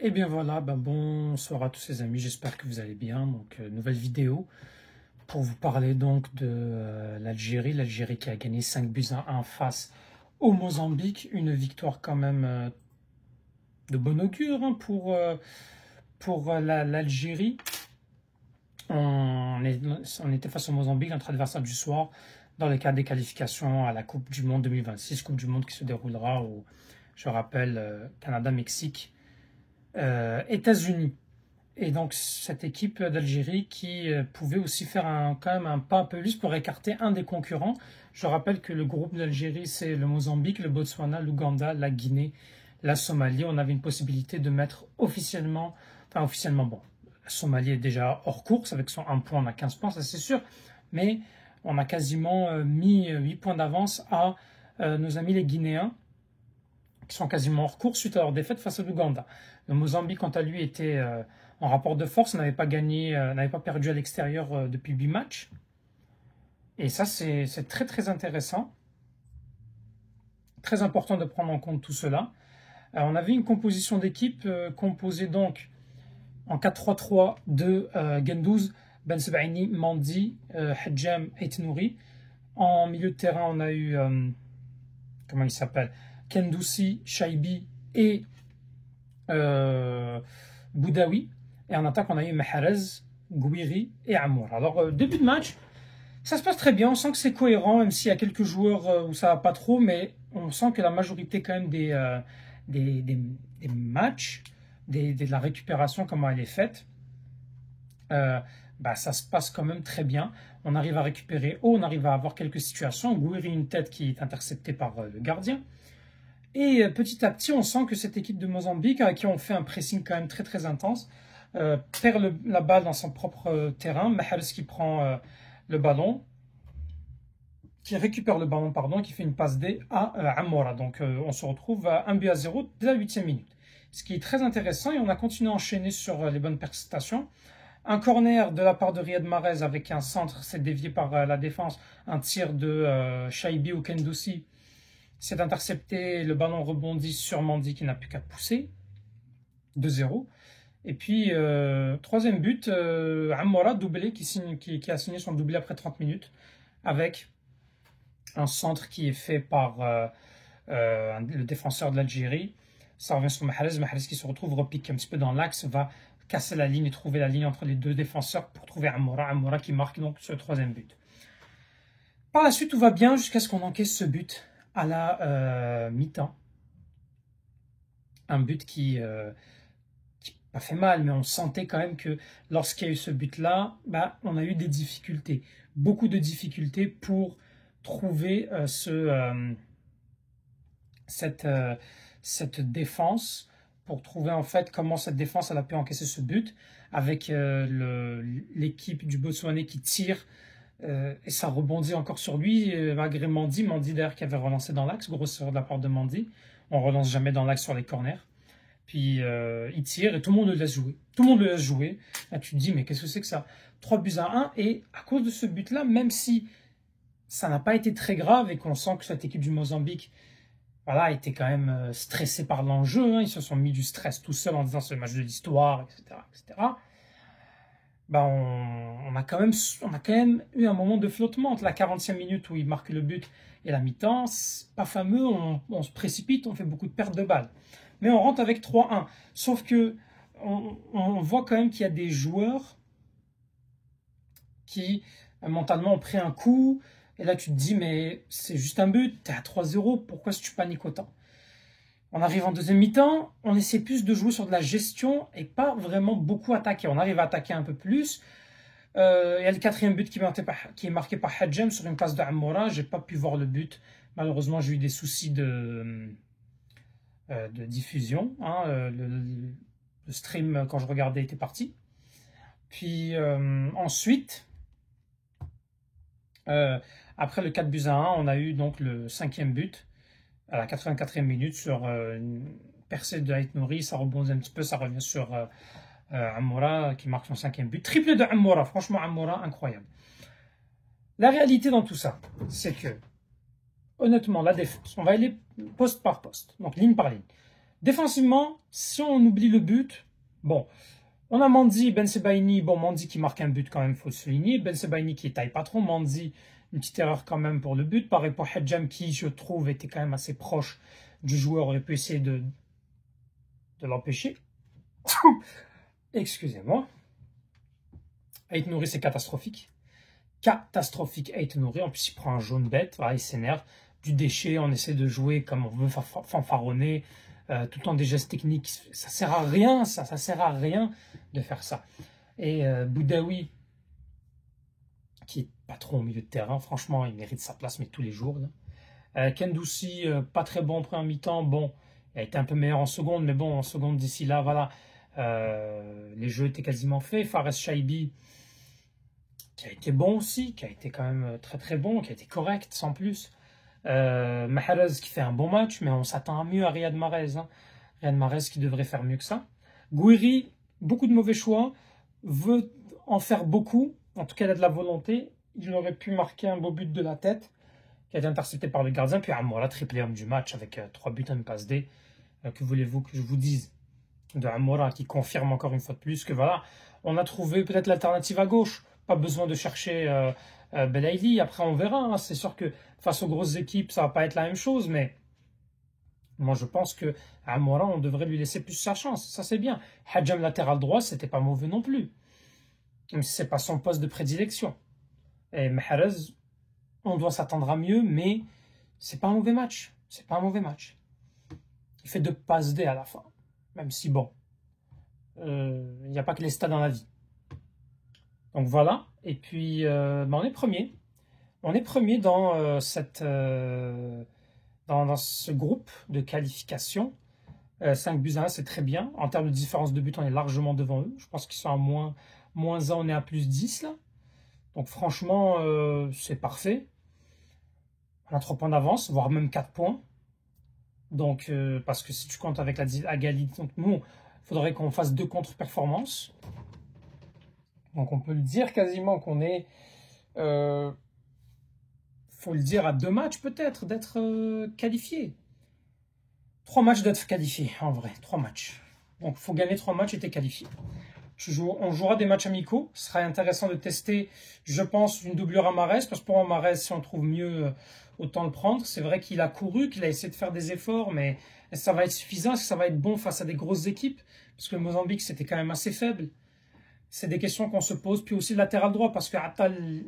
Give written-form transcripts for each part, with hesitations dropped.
Et bien voilà, bonsoir à tous les amis, j'espère que vous allez bien. Nouvelle vidéo pour vous parler donc de l'Algérie qui a gagné 5 buts à 1 face au Mozambique. Une victoire quand même de bon augure hein, pour l'Algérie. On était face au Mozambique, notre adversaire du soir, dans le cadre des qualifications à la Coupe du Monde 2026, Coupe du Monde qui se déroulera au, je rappelle, Canada, Mexique, États-Unis. Et donc cette équipe d'Algérie qui pouvait aussi faire quand même un pas un peu plus pour écarter un des concurrents. Je rappelle que le groupe d'Algérie, c'est le Mozambique, le Botswana, l'Ouganda, la Guinée, la Somalie. On avait une possibilité de mettre officiellement, bon, la Somalie est déjà hors course, avec son 1 point, on a 15 points, ça c'est sûr, mais on a quasiment mis 8 points d'avance à nos amis les Guinéens, qui sont quasiment hors course suite à leur défaite face à l'Ouganda. Le Mozambique, quant à lui, était en rapport de force, n'avait pas gagné, n'avait pas perdu à l'extérieur depuis 8 matchs. Et ça, c'est très très intéressant. Très important de prendre en compte tout cela. On avait une composition d'équipe composée donc en 4-3-3 de Gendouz, Ben Sebaini, Mandi, Hadjam et Tenouri. En milieu de terrain, on a eu, comment il s'appelle, Kendoussi, Shaibi et Boudaoui. Et en attaque, on a eu Mahrez, Gouiri et Amour. Alors, début de match, ça se passe très bien. On sent que c'est cohérent, même s'il y a quelques joueurs où ça va pas trop, mais on sent que la majorité quand même des matchs, de la récupération, comment elle est faite, ça se passe quand même très bien. On arrive à récupérer haut, on arrive à avoir quelques situations. Gouiri, une tête qui est interceptée par le gardien. Et petit à petit, on sent que cette équipe de Mozambique, à qui on fait un pressing quand même très très intense, perd la balle dans son propre terrain. Mahrez qui prend le ballon, qui récupère le ballon, pardon, qui fait une passe D à Amoura. Donc on se retrouve à 1 but à 0 dès la 8e minute. Ce qui est très intéressant, et on a continué à enchaîner sur les bonnes prestations. Un corner de la part de Riyad Mahrez avec un centre, c'est dévié par la défense. Un tir de Shaibi ou Kendoussi, c'est intercepté, le ballon rebondit sur Mandi qui n'a plus qu'à pousser. 2-0. Et puis, troisième but, Amoura, doublé, qui a signé son doublé après 30 minutes, avec un centre qui est fait par le défenseur de l'Algérie. Ça revient sur Mahrez qui se retrouve repiqué un petit peu dans l'axe, va casser la ligne et trouver la ligne entre les deux défenseurs pour trouver Amoura qui marque donc ce troisième but. Par la suite, tout va bien jusqu'à ce qu'on encaisse ce but à la mi-temps. Un but qui pas fait mal, mais on sentait quand même que lorsqu'il y a eu ce but-là, on a eu des difficultés. Beaucoup de difficultés pour trouver cette défense, pour trouver en fait comment cette défense elle a pu encaisser ce but, avec l'équipe du Botswana qui tire, et ça rebondit encore sur lui, malgré Mandi d'ailleurs qui avait relancé dans l'axe, grosse erreur de la part de Mandi. On relance jamais dans l'axe sur les corners. Puis il tire et tout le monde le laisse jouer. Tout le monde le laisse jouer. Là, tu te dis, mais qu'est-ce que c'est que ça? 3 buts à 1. Et à cause de ce but-là, même si ça n'a pas été très grave et qu'on sent que cette équipe du Mozambique voilà, était quand même stressée par l'enjeu, hein, ils se sont mis du stress tout seuls en disant c'est le match de l'histoire, etc. etc. On a quand même eu un moment de flottement entre la 40e minute où il marque le but et la mi-temps. Pas fameux, on se précipite, on fait beaucoup de pertes de balles. Mais on rentre avec 3-1. Sauf que on voit quand même qu'il y a des joueurs qui mentalement ont pris un coup. Et là, tu te dis, mais c'est juste un but, t'es à 3-0, pourquoi est-ce que tu paniques autant? On arrive en deuxième mi-temps, on essaie plus de jouer sur de la gestion et pas vraiment beaucoup attaquer. On arrive à attaquer un peu plus. Il y a le quatrième but qui est marqué par Hadjem sur une passe de Amoura. J'ai pas pu voir le but. Malheureusement, j'ai eu des soucis de diffusion. Hein. Le stream, quand je regardais, était parti. Puis ensuite, après le 4 buts à 1, on a eu donc le 5e but à la 84e minute sur une percée de Ait Nouri. Ça rebondit un petit peu, ça revient sur Amoura qui marque son 5e but. Triplé de Amoura, franchement Amoura, incroyable. La réalité dans tout ça, c'est que, honnêtement, la défense, on va aller poste par poste, donc ligne par ligne. Défensivement, si on oublie le but, bon, on a Mandi, Ben Sebaini, bon, Mandi qui marque un but quand même, il faut le souligner. Ben Sebaini qui taille pas trop, Mandi, une petite erreur quand même pour le but. Pareil pour Hadjam qui, je trouve, était quand même assez proche du joueur, aurait pu essayer de l'empêcher. Excusez-moi. Ait Nouri, c'est catastrophique. Catastrophique, Ait Nouri. En plus, il prend un jaune bête, voilà, il s'énerve. Du déchet, on essaie de jouer comme on veut fanfaronner, tout le temps des gestes techniques. Ça sert à rien, ça sert à rien de faire ça. Et Boudaoui, qui est pas trop au milieu de terrain, franchement, il mérite sa place, mais tous les jours. Kendoussi, pas très bon en première mi-temps. Bon, il a été un peu meilleur en seconde, mais bon, en seconde d'ici là, voilà. Les jeux étaient quasiment faits. Fares Shaibi, qui a été bon aussi, qui a été quand même très très bon, qui a été correct, sans plus. Mahrez qui fait un bon match, mais on s'attend à mieux à Riyad Mahrez. Hein. Riyad Mahrez qui devrait faire mieux que ça. Gouiri, beaucoup de mauvais choix, veut en faire beaucoup. En tout cas, il a de la volonté. Il aurait pu marquer un beau but de la tête, qui a été intercepté par le gardien. Puis Amoura, triplé homme du match avec 3 buts, une passe D. Que voulez-vous que je vous dise de Amoura, qui confirme encore une fois de plus que voilà, on a trouvé peut-être l'alternative à gauche. Pas besoin de chercher Belaïli. Après, on verra. Hein. C'est sûr que face aux grosses équipes, ça va pas être la même chose, mais moi, je pense que Amoura, on devrait lui laisser plus sa chance. Ça, c'est bien. Hadjam latéral droit, c'était pas mauvais non plus. Même si c'est pas son poste de prédilection. Et Mahrez, on doit s'attendre à mieux, mais c'est pas un mauvais match. C'est pas un mauvais match. Il fait 2 passes D à la fin. Même si, bon, il n'y a pas que les stats dans la vie. Donc voilà. Et puis, on est premier. On est premier dans, dans ce groupe de qualification. 5 buts à 1, c'est très bien. En termes de différence de but, on est largement devant eux. Je pense qu'ils sont à moins 1, on est à plus 10 là. Donc franchement, c'est parfait. On a 3 points d'avance, voire même 4 points. Donc, parce que si tu comptes avec la égalité, donc nous, il faudrait qu'on fasse 2 contre-performances. Donc on peut le dire quasiment qu'on est, faut le dire, à 2 matchs peut-être d'être qualifié. 3 matchs d'être qualifié, en vrai, 3 matchs. Donc il faut gagner 3 matchs et t'es qualifié. On jouera des matchs amicaux. Ce sera intéressant de tester, je pense, une doublure à Mahrez. Parce que pour moi, Mahrez, si on trouve mieux, autant le prendre. C'est vrai qu'il a couru, qu'il a essayé de faire des efforts, mais ça va être suffisant? Est-ce que ça va être bon face à des grosses équipes? Parce que le Mozambique, c'était quand même assez faible. C'est des questions qu'on se pose. Puis aussi le latéral droit, parce que Attal,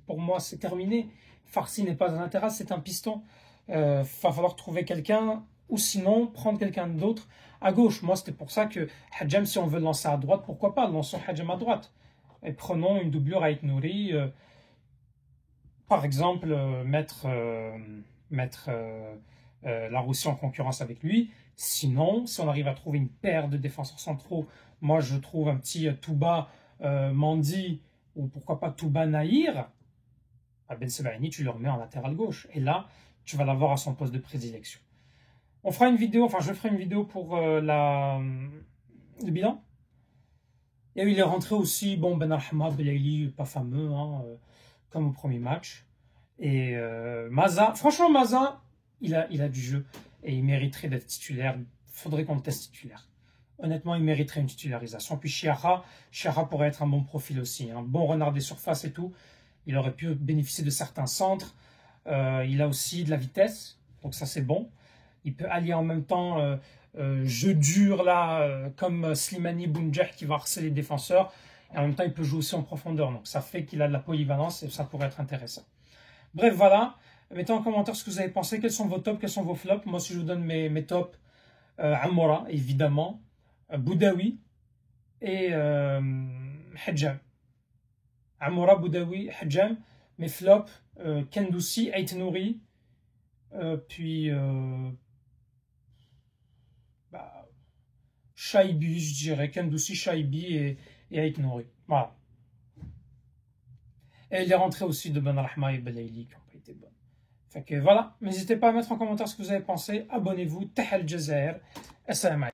pour moi, c'est terminé. Farsi n'est pas un latéral, c'est un piston. Va falloir trouver quelqu'un, ou sinon prendre quelqu'un d'autre à gauche. Moi, c'était pour ça que Hadjam, si on veut lancer à droite, pourquoi pas, lançons Hadjam à droite. Et prenons une doublure à Ait Nouri. Par exemple, mettre Laroussi en concurrence avec lui. Sinon, si on arrive à trouver une paire de défenseurs centraux, moi je trouve un petit Touba Mandi, ou pourquoi pas Touba Nahir, à Ben Sebaini, tu le remets en latéral gauche. Et là, tu vas l'avoir à son poste de prédilection. On fera une vidéo, enfin je ferai une vidéo pour le bilan. Et il est rentré aussi, bon, Ben Arhama, Belaïli, pas fameux, hein, comme au premier match. Et Maza, franchement Maza, il a du jeu et il mériterait d'être titulaire. Il faudrait qu'on le teste titulaire. Honnêtement, il mériterait une titularisation. Puis Chiara pourrait être un bon profil aussi. Un bon renard des surfaces et tout. Il aurait pu bénéficier de certains centres. Il a aussi de la vitesse, donc ça c'est bon. Il peut allier en même temps jeu dur là, comme Slimani Bounjah qui va harceler les défenseurs. Et en même temps, il peut jouer aussi en profondeur. Donc ça fait qu'il a de la polyvalence et ça pourrait être intéressant. Bref, voilà. Mettez en commentaire ce que vous avez pensé. Quels sont vos tops, quels sont vos flops. Moi, si je vous donne mes tops, Amoura, évidemment. Boudaoui et Hadjam. Amoura, Boudaoui, Hadjam. Mes flops, Kendoussi, Ait Nouri. Puis Shaibi, je dirais. Kendoussi, Shaibi et Ait Nouri. Voilà. Et il est rentré aussi de Ben Rahma et Belaïli qui n'ont pas été bonnes. Fait que voilà, n'hésitez pas à mettre en commentaire ce que vous avez pensé. Abonnez-vous. Tahal Jazair. Assalamu alaikum.